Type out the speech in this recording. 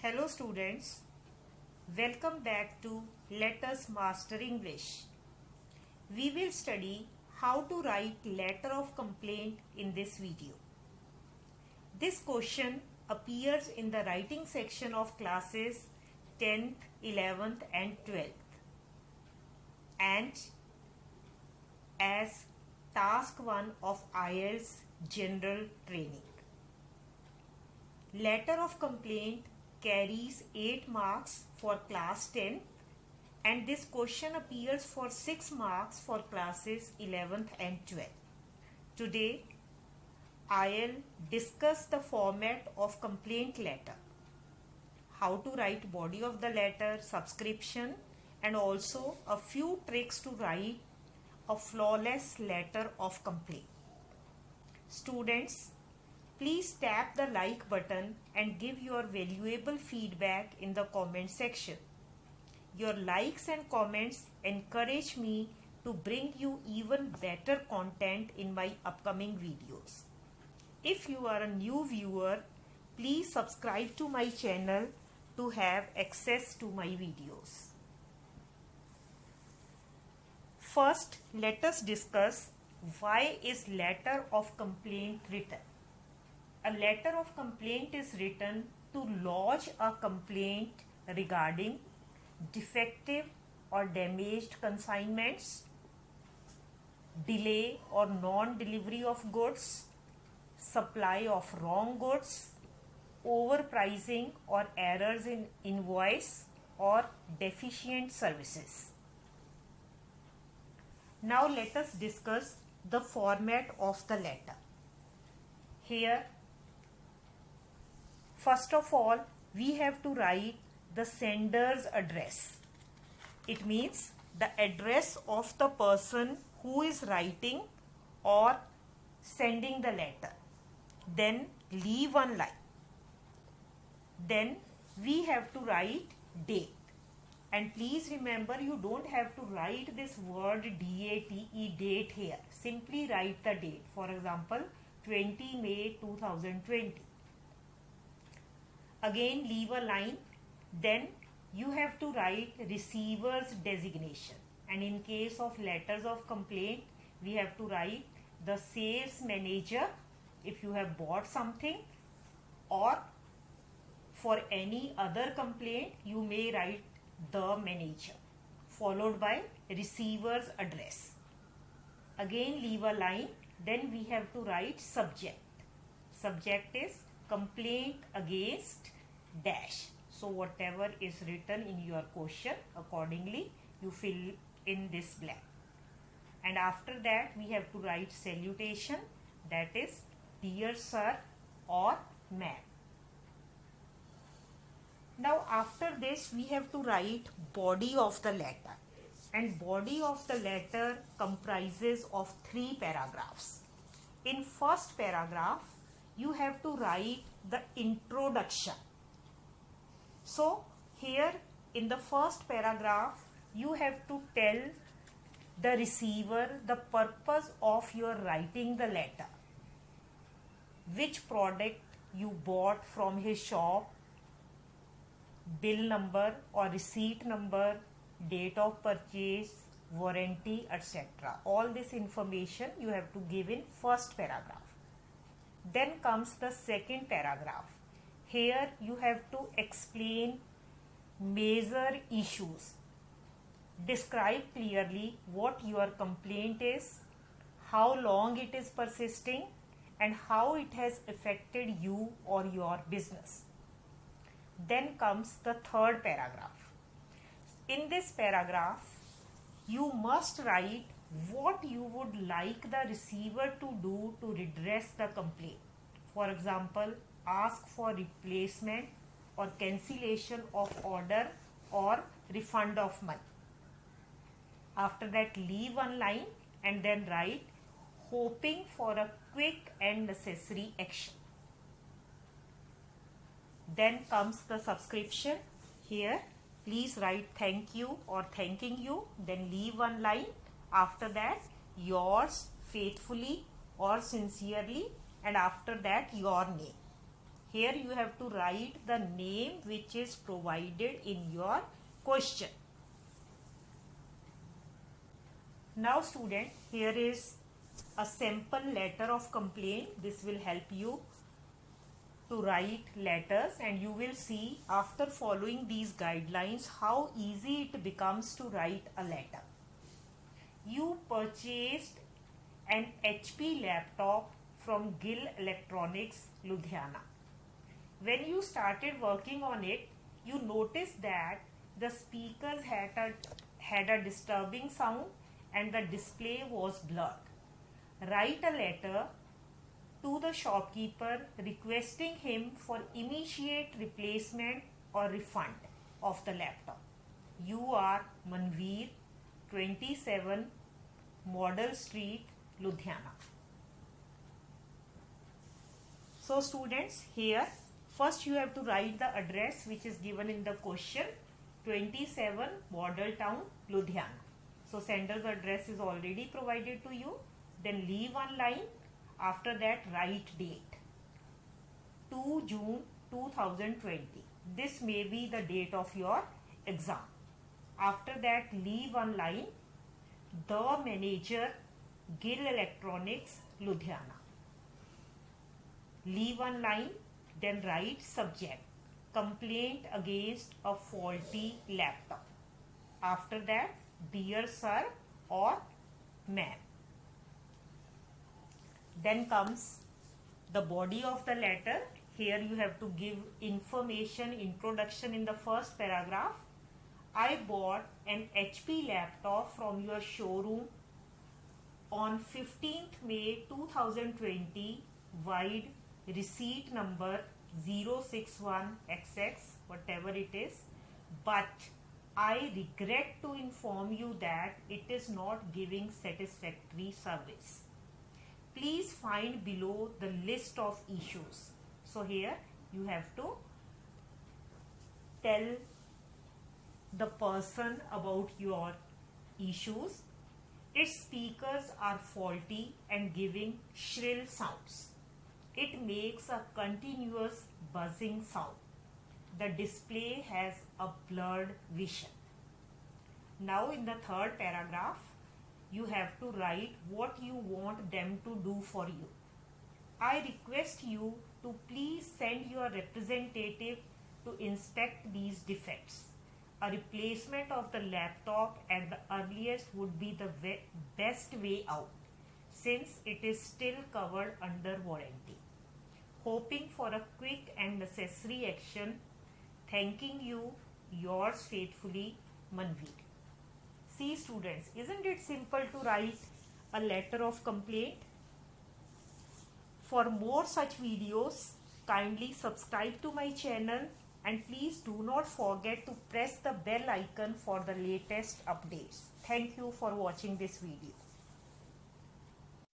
Hello students, welcome back to Let Us Master English. We will study how to write letter of complaint in this video. This question appears in the writing section of classes 10th, 11th and 12th and as task 1 of IELTS general training. Letter of complaint carries 8 marks for class 10 and this question appears for 6 marks for classes 11th and 12th. Today, I'll discuss the format of complaint letter, how to write body of the letter, subscription and also a few tricks to write a flawless letter of complaint. Students, please tap the like button and give your valuable feedback in the comment section. Your likes and comments encourage me to bring you even better content in my upcoming videos. If you are a new viewer, please subscribe to my channel to have access to my videos. First, let us discuss why is letter of complaint written. A letter of complaint is written to lodge a complaint regarding defective or damaged consignments, delay or non-delivery of goods, supply of wrong goods, overpricing or errors in invoice or deficient services. Now let us discuss the format of the letter. Here, first of all, we have to write the sender's address. It means the address of the person who is writing or sending the letter. Then leave one line. Then we have to write date. And please remember, you don't have to write this word DATE, date here. Simply write the date. For example, 20 May 2020. Again leave a line, then you have to write receiver's designation, and in case of letters of complaint we have to write the sales manager if you have bought something, or for any other complaint you may write the manager followed by receiver's address. Again leave a line, then we have to write subject. Subject is complaint against dash. So whatever is written in your question, accordingly you fill in this blank. And after that we have to write salutation, that is dear sir or ma'am. Now after this we have to write body of the letter, and body of the letter comprises of 3 paragraphs. In first paragraph you have to write the introduction. So here in the first paragraph you have to tell the receiver the purpose of your writing the letter, which product you bought from his shop, bill number or receipt number, date of purchase, warranty, etc. All this information you have to give in first paragraph. Then comes the second paragraph. Here you have to explain major issues. Describe clearly what your complaint is, how long it is persisting, and how it has affected you or your business. Then comes the third paragraph. In this paragraph, you must write what you would like the receiver to do to redress the complaint. For example, ask for replacement or cancellation of order or refund of money. After that leave one line and then write hoping for a quick and necessary action. Then comes the subscription. Here please write thank you or thanking you, then leave one line. After that yours faithfully or sincerely, and after that your name. Here you have to write the name which is provided in your question. Now student, here is a sample letter of complaint. This will help you to write letters, and you will see after following these guidelines how easy it becomes to write a letter. You purchased an HP laptop from Gill Electronics, Ludhiana. When you started working on it, you noticed that the speakers had a disturbing sound and the display was blurred. Write a letter to the shopkeeper requesting him for immediate replacement or refund of the laptop. You are Manveer, 27 Model Street, Ludhiana. So students, here first you have to write the address which is given in the question, 27 Model Town, Ludhiana. So sender's address is already provided to you. Then leave one line. After that, write date, 2 June 2020. This may be the date of your exam. After that, leave one line, the manager, Gill Electronics, Ludhiana. Leave one line, then write subject, complaint against a faulty laptop. After that, dear sir or ma'am. Then comes the body of the letter. Here you have to give information, introduction in the first paragraph. I bought an HP laptop from your showroom on 15th May 2020, wide receipt number 061XX, whatever it is, but I regret to inform you that it is not giving satisfactory service. Please find below the list of issues. So here you have to tell the person about your issues. Its speakers are faulty and giving shrill sounds. It makes a continuous buzzing sound. The display has a blurred vision. Now in the third paragraph, you have to write what you want them to do for you. I request you to please send your representative to inspect these defects. A replacement of the laptop at the earliest would be the best way out, since it is still covered under warranty. Hoping for a quick and necessary action. Thanking you, yours faithfully, Manveer. See students, isn't it simple to write a letter of complaint? For more such videos, kindly subscribe to my channel and please do not forget to press the bell icon for the latest updates. Thank you for watching this video.